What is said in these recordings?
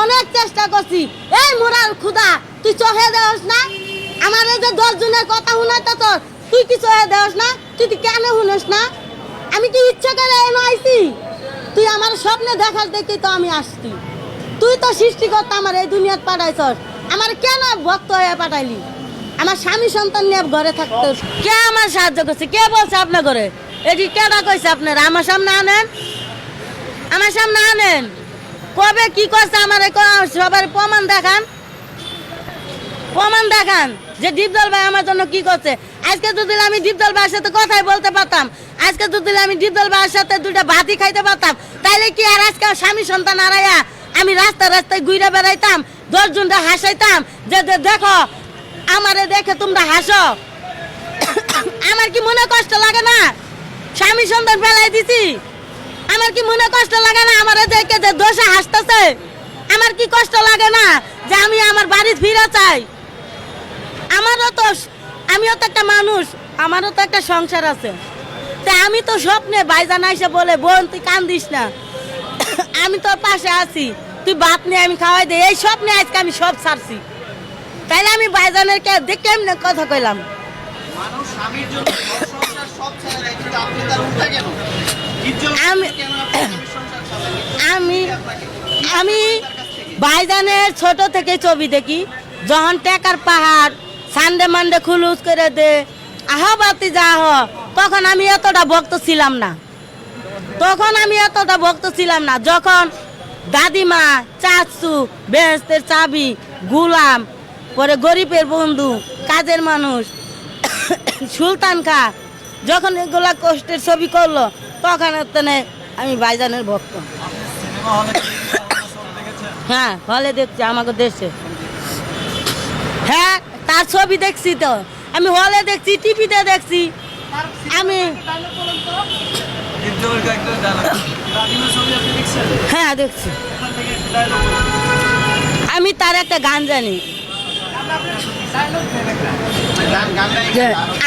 অনেক চেষ্টা করছি। এই মোরার খুদা, তুই চোখে দেওস না? আমার এই যে 10 জনের কথা শুনাইতে তোর, তুই কি চোখে দেওস না? তুই কেন শুনিস না? আমি কি ইচ্ছা করে এনে আইছি? তুই আমার স্বপ্নে দেখার দেখি তো আমি আসছি। তুই তো সৃষ্টিকর্তা আমার এই দুনিয়াত পাঠাইছস, আমার কেন ভক্ত হয়ে পাঠাইলি? আমার স্বামী সন্তান নিয়ে ঘরে থাকতে কে আমার সাহায্য করছে? কে বলছে আপনার ঘরে? এটি কেডা কইছে আপনারা? আমার সামনে আনেন, আমার সামনে আনেন। কবে কি করছে আমার সবার প্রমাণ দেখান, প্রমাণ দেখান যে দীপদল ভাই আমার জন্য কি করছে। আজকে যদি আমি দীপদল ভাইয়ের সাথে কথাই বলতে পারতাম, আজকে যদি আমি দীপদল ভাইয়ের সাথে দুইটা ভাতই খাইতে পারতাম, তাইলে কি আর আজকে স্বামী সন্তান হারাইয়া আমি রাস্তায় রাস্তায় ঘুরে বেড়াইতাম, 10 জনটা হাসাইতাম যে দেখো আমারে দেখে তোমরা হাসো। আমার কি মনে কষ্ট লাগে না? স্বামী সন্তান ফেলাই দিছি, আমার কি মনে কষ্ট লাগে না? আমার দেখে যে দোষে হাসতেছে, আমার কি কষ্ট লাগে না যে আমি আমার বাড়ি ফিরে চাই? আমারও তো, আমিও তো একটা মানুষ, আমারও তো একটা সংসার আছে। তা আমি তো স্বপ্নে ভাইজান আইসা বলে, বোন তুই কান্দিস না, আমি তোর পাশে আছি, তুই ভাত নিয়ে আমি খাওয়াই দে। এই স্বপ্নে আজকে আমি সব ছাড়ছি। তাইলে আমি ভাইজানের দেখে এমনি কথা কইলাম। মানুষ স্বামীর জন্য ঘর সংসার সব ছেড়ে দেয়, কিন্তু আপনি তার উল্টা কেন? আমি আমি ভাইজানের ছোট থেকে ছবি দেখি, যখন টেকার পাহাড় সানডে মানডে খুলুস করে দে আহবাতি যা হ, তখন আমি এতটা ভক্ত ছিলাম না, তখন আমি এতটা ভক্ত ছিলাম না। যখন দাদিমা, চাচু, বেহেস্তের চাবি, গুলাম, পরে গরিবের বন্ধু, কাজের মানুষ, সুলতান খা, যখন এগুলা কষ্টের ছবি করলো, তখন আমি ভাইজানের ভক্ত। হ্যাঁ, হলে দেখছি আমাকে দেশে। হ্যাঁ, তার ছবি দেখছি তো, আমি হলে দেখছি, টিভিতে দেখছি। আমি হ্যাঁ দেখছি, আমি তার একটা গান জানি,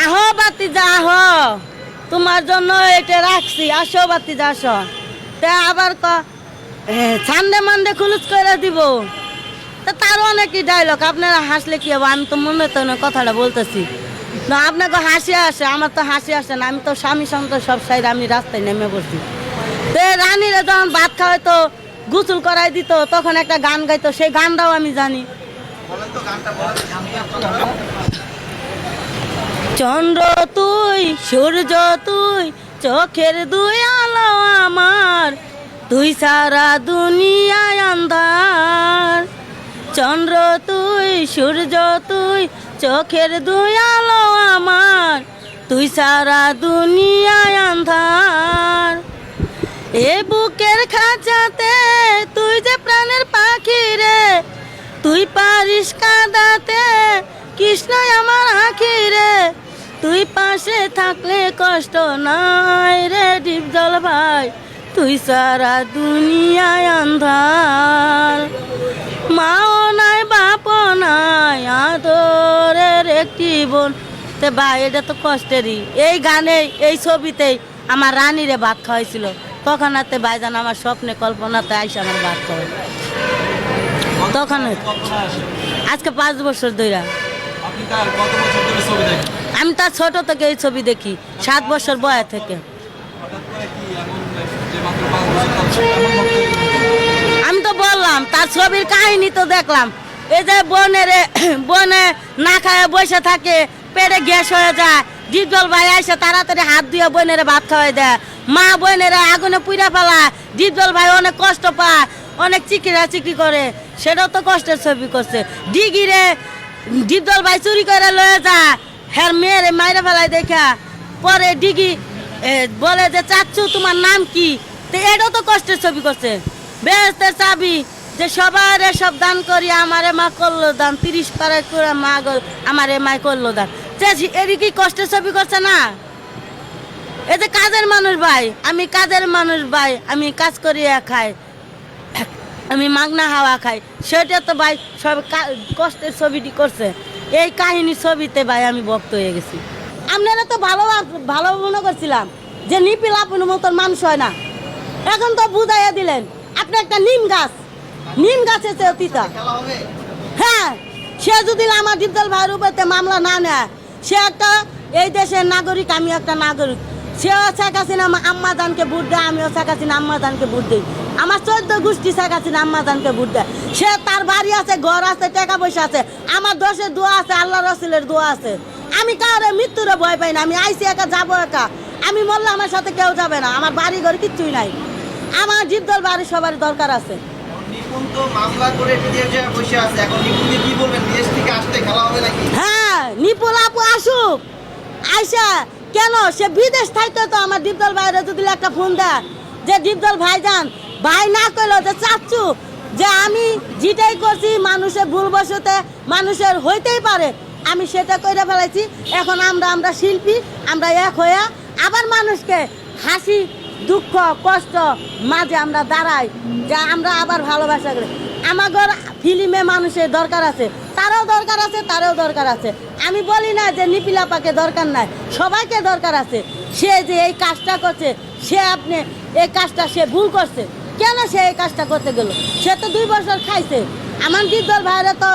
আহো বাতি যা আহো, তোমার জন্য এটা রাখছি, আসো বাতি যা আসো। তা আবার ছান্ডে মান্ডে খুলুস করে দিব। তা তারও অনেকই ডায়লগ, আপনারা হাসলে কি হবে? আমি তো মনে তো কথাটা বলতেছি না, আপনাকে হাসি আসে, আমার তো হাসি আসে না। আমি তো স্বামী সন্তান সব সাইড আমি রাস্তায় নেমে পড়ছি। তো রানীরা যখন ভাত খাওয়াইতো, গোসল করাই দিত, তখন একটা গান গাইতো, সেই গানটাও আমি জানি। চন্দ্র তুই, সূর্য তুই, চোখের দুই আলো আমার, তুই সারা দুনিয়ায় আন্ধার। চন্দ্র তুই, সূর্য তুই, চোখের দুই আলো আমার, তুই সারা দুনিয়ায় আন্ধার। এ বুকের খাঁচাতে তুই যে প্রাণের পাখি রে, তুই পারিস কাঁদাতে কৃষ্ণ আমার আখি রে, তুই পাশে থাকলে কষ্ট নাই রে দীপজল ভাই, তুই সারা দুনিয়ায় আন্ধার। মাও নাই, বাপও নাই, আদরের একটি বোন। তো ভাই এটা তো কষ্টেরই। এই গানে, এই ছবিতেই আমার রানীরে ভাত খাওয়াইছিল, তখন হাতে ভাইজান আমার স্বপ্নে কল্পনাতে আইসা আমার ভাত খাওয়াই। তখন আজকে 5 বছর ধরে আমি তার ছোট থেকে এই ছবি দেখি, 7 বছর বয়স থেকে। আমি তো বললাম তার ছবির কাহিনী তো দেখলাম। এই যে বনে না খায় বসে থাকে, পেটে গ্যাস হয়ে যায়, দীপজল ভাই এসে তাড়াতাড়ি হাত দিয়ে বোনেরে ভাত খাওয়াই দেয়। মা বোনেরা আগুনে পুড়ে ফেলায়, দীপজল ভাই অনেক কষ্ট পায়, অনেক চিকরি করে, সেটাও তো কষ্টের ছবি করছে। ডিগিরে দীপজল ভাই চুরি করে লয়ে যায়, হ্যাঁ মেয়েরে মাইরে ফেলায় দেখা, পরে ডিগি বলে যে চাচ্ছু তোমার নাম কি? তো এটাও তো কষ্টের ছবি করছে। বেহেস্তের চাবি, যে সবার সব দান করি, আমারে মা করলো দান, 30 পারে করে মা আমারে মা করলো দান, এর কি কষ্টের ছবি করছে না? এই যে কাজের মানুষ ভাই, আমি কাজের মানুষ ভাই, আমি কাজ করিয়া খাই, আমি মাগনা হাওয়া খাই, সেটা তো ভাই সব কষ্টের ছবিটি করছে। এই কাহিনীর ছবিতে ভাই আমি ভক্ত হয়ে গেছি। আপনারা তো ভালো মনে করছিলাম যে নিপিল আপনার মতন মানুষ হয় না, এখন তো বুঝাইয়া দিলেন। আপনি একটা নিম গাছ, নিম গাছের চেয়ে তিতা। খেলা হবে? হ্যাঁ, সে যদি আমার ডিপজল ভাইয়ের উপরে মামলা না নেয়, সে একটা এই দেশের নাগরিক, আমি একটা নাগরিক। সেও শেখ হাসিনা আম্মা জানকে ভোট দেয়, আমিও শেখ হাসিনা আম্মা জানকে ভোট দিই। আমার 14 গোষ্ঠী শেখ হাসিনা আম্মা জানকে ভোট দেয়। সে তার বাড়ি আছে, ঘর আছে, টাকা পয়সা আছে, আমার দোষের দোয়া আছে, আল্লাহ রসুলের দোয়া আছে। আমি কারো মৃত্যুরে ভয় পাই না। আমি আইসি একা, যাবো একা। আমি মরলে আমার সাথে কেউ যাবে না। আমার বাড়ি ঘর কিচ্ছুই নাই। আমার ডিপজল বাড়ির সবার দরকার আছে। নিপুণ তো মামলা করে বিদেশ যায় বসে আছে, এখন নিপুণকে কি বলবেন? বিদেশ থেকে আসতে খেলা হবে নাকি? হ্যাঁ, নিপুল আপু আসুক, আইসা কেন সে বিদেশ থাকতে তো আমার ডিপজল ভাইরে যদি একটা ফোন দেয় যে ডিপজল ভাইজান, ভাই না কইলো যে চাচ্ছু, যে আমি যেটাই করছি মানুষের ভুলবশতে মানুষের হইতেই পারে, আমি সেটা কইরা ফেলাইছি। এখন আমরা শিল্পী, আমরা এক হইয়া আবার মানুষকে হাসি দুঃখ কষ্ট মাঝে আমরা দাঁড়াই, যা আমরা আবার ভালোবাসা করি। আমাদের ফিল্মে মানুষের দরকার আছে, তারও দরকার আছে, তারও দরকার আছে। আমি বলি না যে নিপিলাপাকে দরকার নাই, সবাইকে দরকার আছে। সে যে এই কাজটা করছে, সে আপনি এই কাজটা সে ভুল করছে, কেন সে এই কাজটা করতে গেল? সে তো 2 বছর খাইছে। আমার ডিপজল ভাইরা তো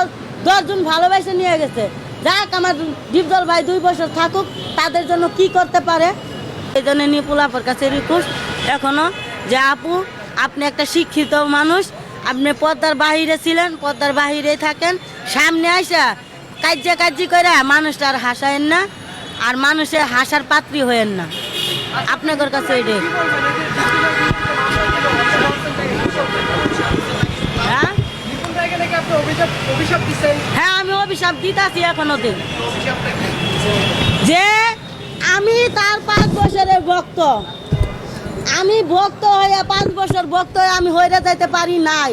10 জন ভালোবাসে নিয়ে গেছে। যাক, আমার ডিপজল ভাই 2 বছর থাকুক, তাদের জন্য কি করতে পারে। এই জন্য নিপুল আপুর কাছে রিকোয়েস্ট এখনো যে আপু, আপনি একটা শিক্ষিত মানুষ, আপনি পর্দার বাহিরে ছিলেন, পর্দার বাহিরেই থাকেন, সামনে আইসা কার্যি করে মানুষটা আর হাসায়েন না, আর মানুষের হাসার পাত্রী হয়েন না। আপনাদের কাছে এটাই। হ্যাঁ হ্যাঁ, আমি অভিশাপ দিতেছি এখনো দিন, যে আমি তার 5 বছরের ভক্ত। আমি ভক্ত হয়ে 5 বছর ভক্ত হয়ে আমি হইরে যাইতে পারি নাই।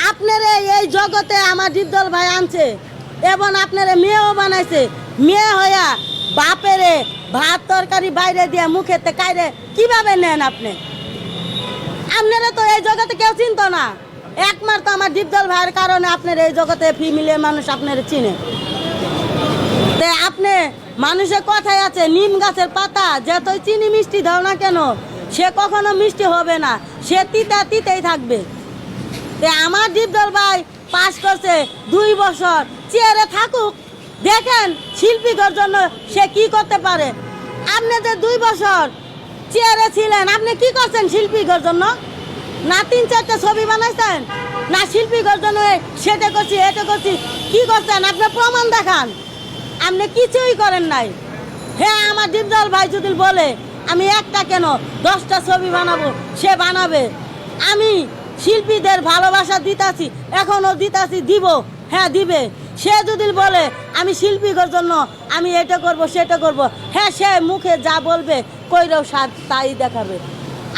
আপনারা এই জগতে আমার ডিপজল ভাই আনছে এবং আপনারা মেয়েও বানাইছে। মেয়ে হইয়া বাপেরে ভাত তরকারি বাইরে দিয়ে মুখেতে কাইরে কিভাবে নেন আপনি? আপনারা তো এই জগতে কেউ চিনত না, একমাত্র আমার ডিপজল ভাইয়ের কারণে আপনার এই জগতে ফ্যামিলির মানুষ আপনারা চিনে। তে আপনি মানুষের কথাই আছে, নিম গাছের পাতা যতই চিনি মিষ্টি দাও না কেন, সে কখনো মিষ্টি হবে না, সে তিতেই থাকবে। তে আমার ডিপজল ভাই পাস করছে 2 বছর, চেয়ারে থাকুক, দেখেন শিল্পীদের জন্য সে কি করতে পারে। আপনি যে 2 বছর চেয়ারে ছিলেন, আপনি কি করছেন শিল্পীদের জন্য? না 3-4টা ছবি বানাইছেন, না শিল্পীদের জন্য সেটা করছি এটা করছি, কি করছেন? আপনি প্রমাণ দেখান। আপনি কিছুই করেন নাই। হ্যাঁ, আমার ডিপজল ভাই যদি বলে আমি একটা কেন 10টা ছবি বানাবো, সে বানাবে। আমি শিল্পীদের ভালোবাসা দিতাছি, এখনো দিতাছি, দিব, হ্যাঁ দিবে। সে যদি বলে আমি শিল্পীদের জন্য আমি এটা করব সেটা করব, হ্যাঁ সে মুখে যা বলবে কইরেও তাই দেখাবে।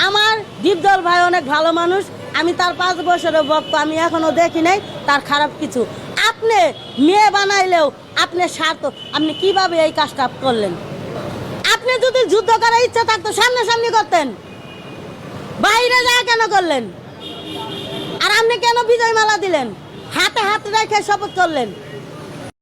আমার ডিপজল ভাই অনেক ভালো মানুষ, আমি তার 5 বছরের ভক্ত, আমি এখনো দেখি নাই তার খারাপ কিছু। আপনি মেয়ে বানাইলেও আপনি স্বার্থ, আপনি কিভাবে এই কাজটা করলেন? আপনি যদি যুদ্ধ করার ইচ্ছা থাকতো সামনাসামনি করতেন, বাইরে যা কেন করলেন? আর আপনি কেন বিজয় মালা দিলেন? হাতে হাত রেখে শপথ করলেন?